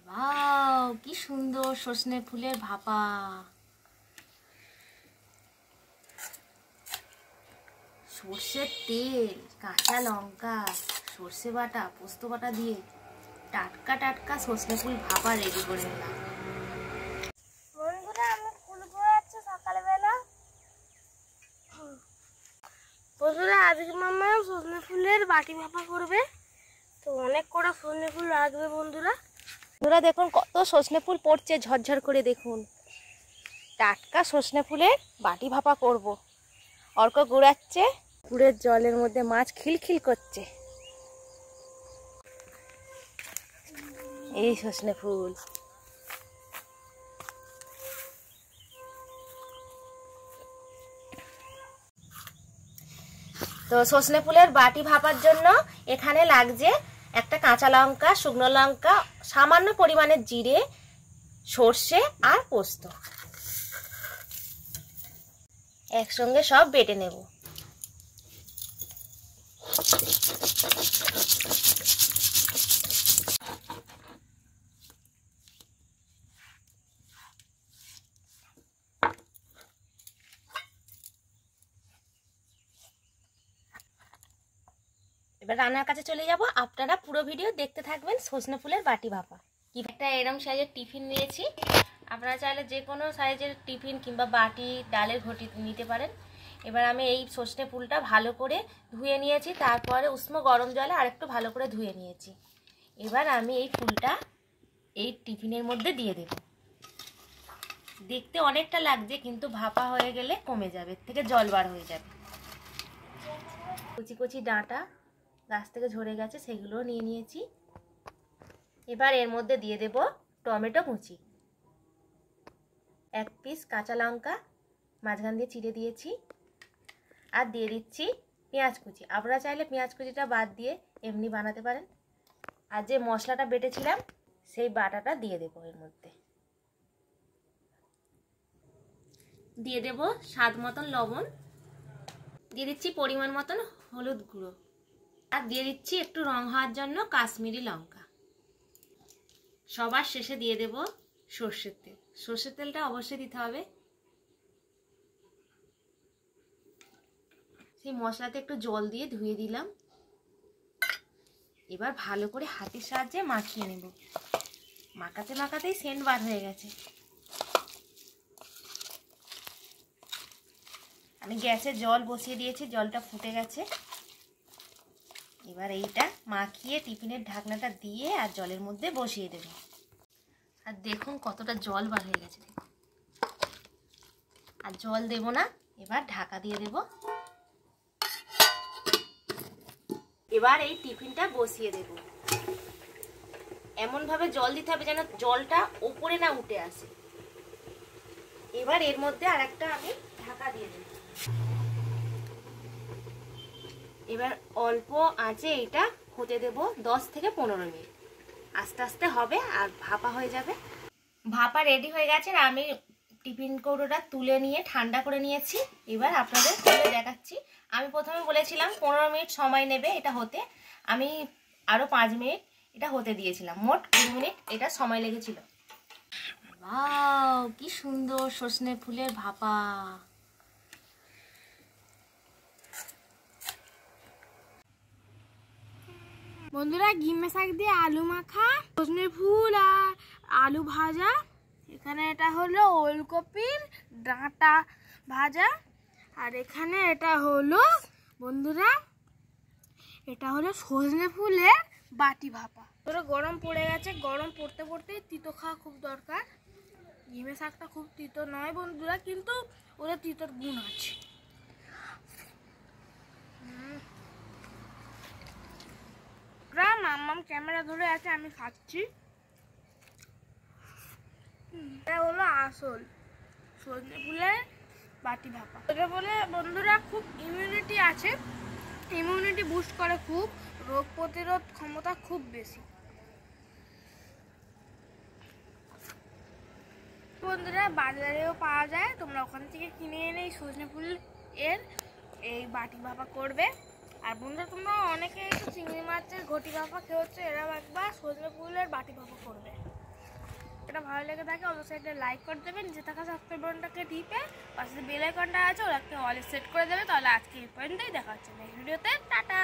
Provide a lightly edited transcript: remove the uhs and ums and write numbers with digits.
Wow, কি সুন্দর সজনে ফুলের ভাপা। সর্ষের তেল, কাঁচা লঙ্কা, সর্ষে বাটা, পোস্ত বাটা দিয়ে টাটকা টাটকা সজনে ফুল ভাপা রেডি করে নিলাম। বন্ধুরা, আমি ফুল পোড়াচ্ছি সকালবেলা। বন্ধুরা, আজকে মামা সজনে ফুলের বাটি ভাপা করবে, তো অনেক কটা সজনে ফুল লাগবে। বন্ধুরা দেখুন কত সজনে ফুল পড়ছে ঝরঝর করে। দেখুন টাটকা সজনে ফুলের বাটি ভাপা করব। অর্ক গুড়াচ্ছে, গুড়ের জলের মধ্যে মাছ খিলখিল করছে। এই সজনে ফুল তো সজনে ফুলের বাটি ভাপার জন্য এখানে লাগছে একটা কাঁচা লঙ্কা, শুকনো লঙ্কা, সামান্য পরিমাণে জিরে, সর্ষে আর পোস্ত। একসঙ্গে সব বেটে নেব। এবার রান্নার কাছে চলে যাব। আপনারা পুরো ভিডিও দেখতে থাকবেন। সজনে ফুলের বাটি ভাপা। কি একটা এরম সাইজের টিফিন নিয়েছি। আপনারা চাইলে যে কোনো সাইজের টিফিন কিংবা বাটি, ডালের ঘটি নিতে পারেন। এবার আমি এই সজনে ফুলটা ভালো করে ধুয়ে নিয়েছি, তারপরে উষ্ণ গরম জলে আরেকটু ভালো করে ধুয়ে নিয়েছি। এবার আমি এই ফুলটা এই টিফিনের মধ্যে দিয়ে দেব। দেখতে অনেকটা লাগছে, কিন্তু ভাপা হয়ে গেলে কমে যাবে, এর থেকে জল বার হয়ে যাবে। কচি কচি ডাঁটা গাছ থেকে ঝরে গেছে, সেগুলো নিয়ে নিয়েছি। এবার এর মধ্যে দিয়ে দেব টমেটো কুচি, এক পিস কাঁচা লঙ্কা মাঝখান দিয়ে চিড়ে দিয়েছি, আর দিয়ে দিচ্ছি পেঁয়াজ কুচি। আপনারা চাইলে পেঁয়াজ কুচিটা বাদ দিয়ে এমনি বানাতে পারেন। আর যে মশলাটা বেটেছিলাম সেই বাটাটা দিয়ে দেবো এর মধ্যে। দিয়ে দেব স্বাদ মতন লবণ, দিয়ে দিচ্ছি পরিমাণ মতন হলুদ গুঁড়ো, আর দিয়ে দিচ্ছি একটু রং হওয়ার জন্য কাশ্মীরি লঙ্কা। সবার শেষে দিয়ে দেব সর্ষের তেল। সর্ষের তেলটা অবশ্যই দিতে হবে। সেই মশলাতে একটু জল দিয়ে ধুয়ে দিলাম। এবার ভালো করে হাতের সাহায্যে মাখিয়ে নেব। মাখাতে মাখাতেই সেন্ট বার হয়ে গেছে। আমি গ্যাসে জল বসিয়ে দিয়েছি, জলটা ফুটে গেছে। এবার এইটা মাখিয়ে টিফিনের ঢাকনাটা দিয়ে আর জলের মধ্যে বসিয়ে দেব। আর দেখুন কতটা জল বার হয়ে গেছে। আর জল দেব না, এবার ঢাকা দিয়ে দেব। এবার এই টিফিনটা বসিয়ে দেব। এমন ভাবে জল দিতে হবে যেন জলটা উপরে না উঠে আসে। এবার এর মধ্যে আরেকটা আমি ঢাকা দিয়ে দেব। এবার অল্প আঁচে এটা হতে দেব 10 থেকে 15 মিনিট। আস্তে আস্তে হবে আর ভাপা হয়ে যাবে। ভাপা রেডি হয়ে গেছে। আমি টিফিন কৌটোটা তুলে নিয়ে ঠান্ডা করে নিয়েছি। এবার আপনাদের খুলে দেখাচ্ছি। আমি প্রথমে বলেছিলাম 15 মিনিট সময় নেবে এটা হতে, আমি আরও 5 মিনিট এটা হতে দিয়েছিলাম। মোট 20 মিনিট এটা সময় লেগেছিল। ওয়াও, কি সুন্দর সজনে ফুলের ভাপা। বন্ধুরা, ঘিমে শাক দিয়ে আলু মাখা, সজনে ফুল আর আলু ভাজা। এখানে এটা হলো ওলকপির ডাঁটা ভাজা, আর এখানে এটা হলো বন্ধুরা, এটা হলো সজনে ফুলের বাটি ভাপা। ধরো গরম পড়ে গেছে, গরম পড়তে পড়তেই তিতো খাওয়া খুব দরকার। ঘিমে শাকটা খুব তিতো নয় বন্ধুরা, কিন্তু ওদের তিতোর গুণ আছে। মাম্মাম ক্যামেরা ধরে আছে, আমি খাচ্ছি। এটা হলো আসল সজনে ফুলের বাটি ভাপা। এটা বলে বন্ধুরা খুব ইমিউনিটি আছে, ইমিউনিটি বুস্ট করে, খুব রোগ প্রতিরোধ ক্ষমতা খুব বেশি। বন্ধুরা, বাজারেও পাওয়া যায়, তোমরা ওখান থেকে কিনে এনে এই সজনে ফুল এর এই বাটি ভাপা করবে। আর বন্ধুরা, তোমরা অনেকে একটু চিংড়ি মাছের ঘটি ভাপা খেয়েছো, এরাও একবার সজনে ফুলের বাটি ভাপা করবে। ভিডিওটা ভালো লেগে থাকে অবশ্যই একটা লাইক করে দেবেন, নিচে থাকা সাবস্ক্রাইব বাটনটাকে টিপে পাশে বেল আইকনটা আছে ওটাকে অল সেট করে দেবে। তাহলে আজকে এই পর্যন্তই, দেখা হচ্ছে নেক্সট ভিডিওতে। টাটা।